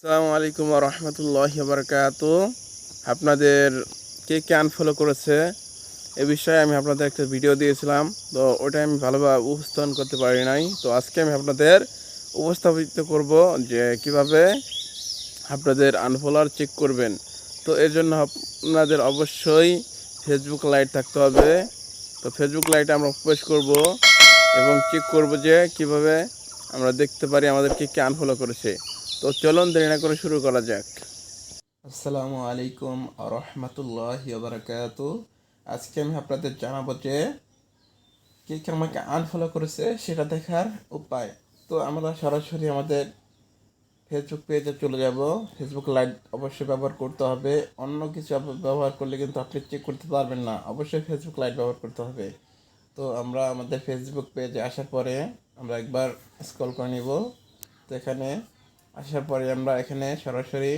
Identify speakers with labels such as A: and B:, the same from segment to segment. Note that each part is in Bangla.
A: আসসালামু আলাইকুম ওয়া রাহমাতুল্লাহি ওয়া বারাকাতুহু। আপনাদের কে কে আনফলো করেছে এ বিষয়ে আমি আপনাদের একটা ভিডিও দিয়েছিলাম, তো ওটা আমি ভালোভাবে উপস্থাপন করতে পারি নাই। তো আজকে আমি আপনাদের উপস্থাপিত করব যে কিভাবে আপনাদের আনফলোয়ার চেক করবেন। তো এর জন্য আপনাদের অবশ্যই ফেসবুক লাইট থাকতে হবে। তো ফেসবুক লাইটে আমরা প্রবেশ করব এবং চেক করব যে কিভাবে আমরা দেখতে পারি আমাদের কে কে আনফলো করেছে। তো চলুন দেরি না করে শুরু করা যাক। আসসালামু আলাইকুম রহমতুল্লাহি বারাকাতু। আজকে আমি আপনাদের জানাবো যে কে কে আমাকে আনফলো করেছে সেটা দেখার উপায়। তো আমরা সরাসরি আমাদের ফেসবুক পেজে চলে যাব। ফেসবুক লাইভ অবশ্যই ব্যবহার করতে হবে, অন্য কিছু ব্যবহার করলে কিন্তু আপনি চেক করতে পারবেন না। অবশ্যই ফেসবুক লাইভ ব্যবহার করতে হবে। তো আমরা আমাদের ফেসবুক পেজে আসার পরে আমরা একবার স্ক্রল করে নিব। তো এখানে আসার পরে আমরা এখানে সরাসরি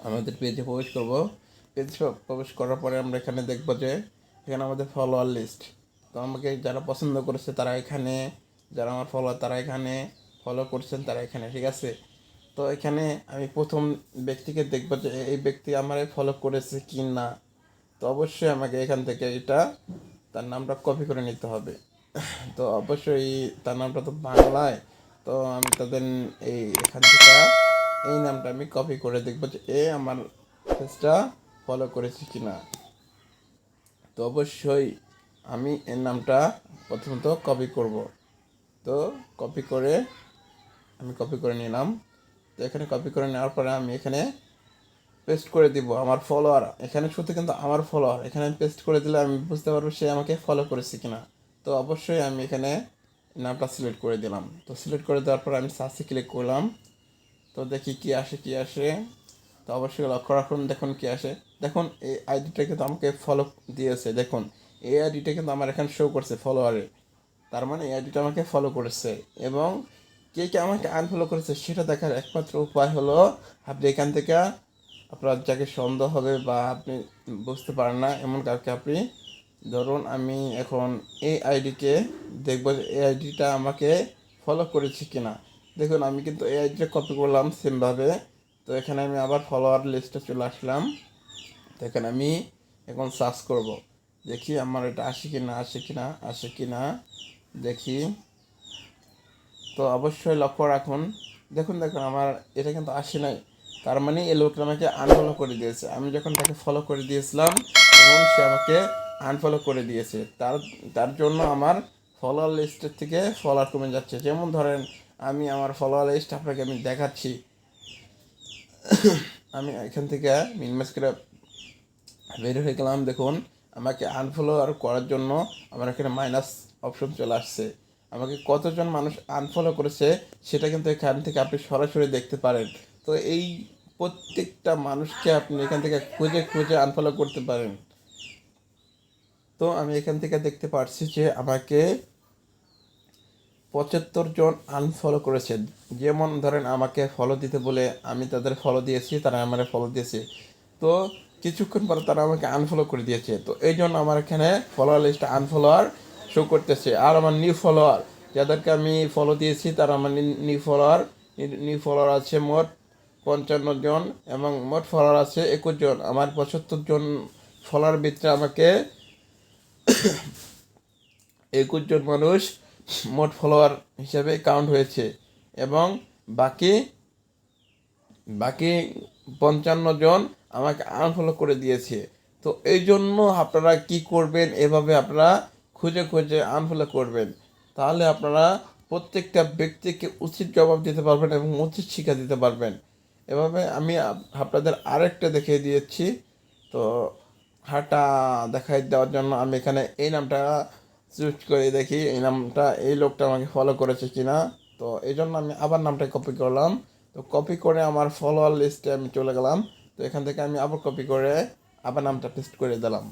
A: আমাদের পেজে প্রবেশ করব। পেজে প্রবেশ করার পরে আমরা এখানে দেখব যে এখানে আমাদের ফলোয়ার লিস্ট। তো আমাকে যারা পছন্দ করেছে তারা এখানে, যারা আমার ফলোয়ার তারা এখানে, ফলো করছেন তারা এখানে, ঠিক আছে। তো এখানে আমি প্রথম ব্যক্তিকে দেখব যে এই ব্যক্তি আমারে ফলো করেছে কি না। তো অবশ্যই আমাকে এখান থেকে এটা তার নামটা কপি করে নিতে হবে। তো অবশ্যই তার নামটা তো বাংলায়, তো আমি তাদের এখান থেকে এই নামটা আমি কপি করে দেখবো যে আমার পেজটা ফলো করেছে কিনা। তো অবশ্যই আমি এর নামটা প্রথমত কপি করব। তো কপি করে কপি করে নিলাম। তো এখানে কপি করে নেওয়ার পরে আমি এখানে পেস্ট করে দিব আমার ফলোয়ার। এখানে শুধু কিন্তু আমার ফলোয়ার, এখানে পেস্ট করে দিলে আমি বুঝতে পারবো সে আমাকে ফলো করেছে কিনা। তো অবশ্যই আমি এখানে নামটা সিলেক্ট করে দিলাম। তো সিলেক্ট করে দেওয়ার পর আমি সার্চে ক্লিক করলাম। তো দেখি কি আসে কি আসে। তো অবশ্যই লক্ষ্য রাখুন, দেখুন কি আসে। দেখুন এই আইডিটা কিন্তু আমাকে ফলো দিয়েছে। দেখুন এই আইডিটা কিন্তু আমার এখানে শো করছে ফলোয়ারে, তার মানে এই আইডিটা আমাকে ফলো করেছে। এবং কে কে আমাকে আনফলো করেছে সেটা দেখার একমাত্র উপায় হলো আপনি এখান থেকে আপনার যাকে সন্দেহ হবে বা আপনি বুঝতে পারেন না এমন কাউকে আপনি ধরুন, আমি এখন এই আইডিকে দেখব যে এই আইডিটা আমাকে ফলো করেছে কিনা। দেখুন আমি কিন্তু এই আইডিটা কপি করলাম সেমভাবে। তো এখানে আমি আবার ফলোয়ার লিস্টে চলে আসলাম। তো এখানে আমি এখন সার্চ করব, দেখি আমার এটা আসে কি না, আসে কি না, আসে কি না দেখি। তো অবশ্যই লক্ষ্য রাখুন, দেখুন দেখুন আমার এটা কিন্তু আসে নাই। তার মানে এই লোকটা আমাকে আনফলো করে দিয়েছে। আমি যখন তাকে ফলো করে দিয়েছিলাম তখন সে আমাকে আনফলো করে দিয়েছে। তার তার জন্য আমার ফলোয়ার লিস্টের থেকে ফলোয়ার কমে যাচ্ছে। যেমন ধরেন আমি আমার ফলোয়ার লিস্ট আপনাকে আমি দেখাচ্ছি। আমি এখান থেকে মিনমাস করে বের হয়ে গেলাম। দেখুন আমাকে আনফলো আর করার জন্য আমার এখানে মাইনাস অপশন চলে আসছে। আমাকে কতজন মানুষ আনফলো করেছে সেটা কিন্তু এখান থেকে আপনি সরাসরি দেখতে পারেন। তো এই প্রত্যেকটা মানুষকে আপনি এখান থেকে খুঁজে খুঁজে আনফলো করতে পারেন। তো আমি এখান থেকে দেখতে পারছি যে আমাকে ৭৫ জন আনফলো করেছে। যেমন ধরেন আমাকে ফলো দিতে বলে আমি তাদের ফলো দিয়েছি, তারা আমার ফলো দিয়েছে। তো কিছুক্ষণ পরে তারা আমাকে আনফলো করে দিয়েছে। তো এই জন্য আমার এখানে ফলোয়ার লিস্টে আনফলোয়ার শো করতেছে। আর আমার নিউ ফলোয়ার যাদেরকে আমি ফলো দিয়েছি তারা আমার নিউ ফলোয়ার আছে মোট ৫৫ জন এবং মোট ফলোয়ার আছে ২১ জন। আমার ৭৫ জন ফলোয়ার ভিতরে আমাকে ২১ জন মানুষ মোট ফলোয়ার হিসেবে কাউন্ট হয়েছে এবং বাকি বাকি ৫৫ জন আমাকে আনফলো করে দিয়েছে। তো এই জন্য আপনারা কি করবেন, এভাবে আপনারা খুঁজে খুঁজে আনফলো করবেন। তাহলে আপনারা প্রত্যেকটা ব্যক্তিকে উচিত জবাব দিতে পারবেন এবং উচিত শিক্ষা দিতে পারবেন। এভাবে আমি আপনাদের আরেকটা দেখিয়ে দিয়েছি। তো হাঁটা দেখাই দেওয়ার জন্য আমি এখানে এই নামটা চুজ করে দেখি এই নামটা এই লোকটা আমাকে ফলো করেছে কিনা। তো এই জন্য আমি আবার নামটা কপি করলাম। তো কপি করে আমার ফলোয়ার লিস্টে আমি চলে গেলাম। তো এখান থেকে আমি আবার কপি করে আবার নামটা পেস্ট করে দিলাম।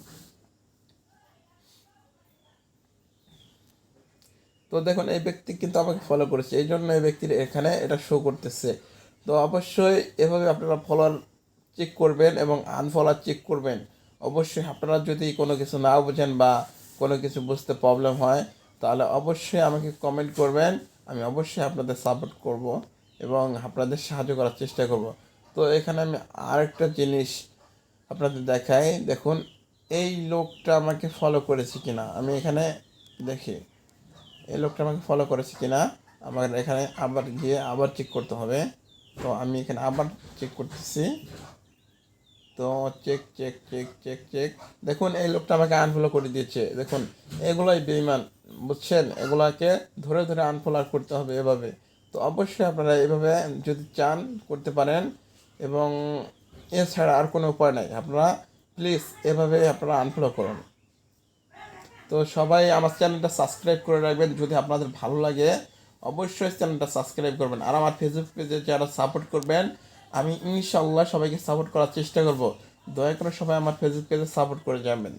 A: তো দেখুন এই ব্যক্তি কিন্তু আমাকে ফলো করেছে, এই জন্য এই ব্যক্তির এখানে এটা শো করতেছে। তো অবশ্যই এভাবে আপনারা ফলোয়ার চেক করবেন এবং আনফলোয়ার চেক করবেন। অবশ্যই আপনারা যদি কোনো কিছু না বোঝেন বা কোনো কিছু বুঝতে প্রবলেম হয় তাহলে অবশ্যই আমাকে কমেন্ট করবেন, আমি অবশ্যই আপনাদের সাপোর্ট করব। এবং আপনাদের সাহায্য করার চেষ্টা করব। তো এখানে আমি আরেকটা জিনিস আপনাদের দেখাই, দেখুন এই লোকটা আমাকে ফলো করেছে কিনা, আমি এখানে দেখি এই লোকটা আমাকে ফলো করেছে কিনা। আমার এখানে আবার গিয়ে আবার চেক করতে হবে। তো আমি এখানে আবার চেক করতেছি। তো check check check check check, দেখুন এই লোকটা আমাকে আনফলো করে দিয়েছে। দেখুন এগুলাই বেইমান, বুঝছেন, এগুলাকে ধরে ধরে আনফলো করতে হবে এভাবে। তো অবশ্যই আপনারা এভাবে যদি চান করতে পারেন, এবং এছাড়া আর কোনো উপায় নাই। আপনারা প্লিজ এভাবে আপনারা আনফলো করুন। তো সবাই আমার চ্যানেলটা সাবস্ক্রাইব করে রাখবেন, যদি আপনাদের ভালো লাগে অবশ্যই চ্যানেলটা সাবস্ক্রাইব করবেন। আর আমার ফেসবুক পেজে যারা সাপোর্ট করবেন, আমি ইনশাল্লাহ সবাইকে সাপোর্ট করার চেষ্টা করব। দয়া করে সবাই আমার ফেসবুক পেজে সাপোর্ট করে যাবেন।